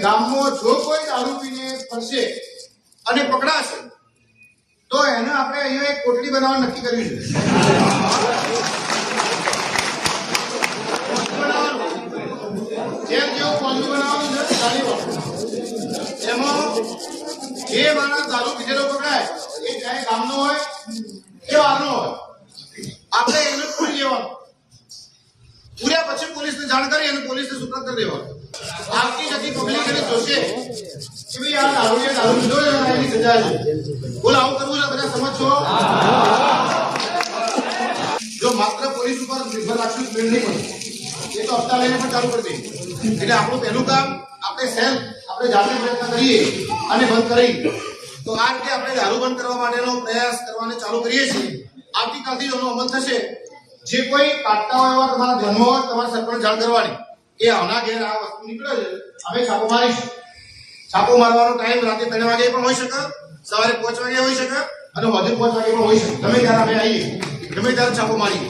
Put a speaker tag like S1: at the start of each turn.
S1: ગામમાં જો કોઈ દારૂ પીને ફરશે અને પકડાશે તો એને આપણે અહીંયા એક કોટડી બનાવવાનું નક્કી કર્યું છે. જેમ જેવું કોંડું બનાવવાનું છે ગાડીવાળું, એમાં જે માણસ દારૂ પીધેલો પકડાય એ ચાહે ગામનો હોય કે બહારનો હોય, આપણે એને પૂરી લેવાનું. પૂર્યા પછી પોલીસને જાણ કરી અને પોલીસને સુપ્રત કરી દેવાનું. આવતી જતી પબ્લિક એને જોશે કે ભાઈ આ દારૂ લીધો છે એની સજા છે. બોલ આવું કરવું છે, બધા સમજશો? જો માત્ર પોલીસ ઉપર નિર્ભર રાખશું સ્પીડ નહીં પડે, એ તો હપ્તા લઈને પણ ચાલુ કરી દઈએ. એટલે આપણું પહેલું કામ આપણે સેલ્ફ આપણે જાતે પ્રયત્ન કરીએ અને બંધ કરી. તો આ રીતે આપણે દારૂ બંધ કરવા માટેનો પ્રયાસ કરવાને ચાલુ કરીએ છીએ. આવતીકાલથી એનો અમલ થશે. જે કોઈ કાઢતા હોય એવા તમારા ધ્યાનમાં હોય તમારે સરપંચ જાણ કરવાની એ આવના ઘેર આ વસ્તુ નીકળે છે, અમે છાપો મારીશું. છાપો મારવાનો ટાઈમ રાતે 3 વાગે પણ હોઈ શકે, સવારે 5 વાગે હોઈ શકે અને વધુ 5 વાગે પણ હોઈ શકે. ગમે ત્યારે અમે આવીએ, ગમે ત્યારે છાપો મારીએ.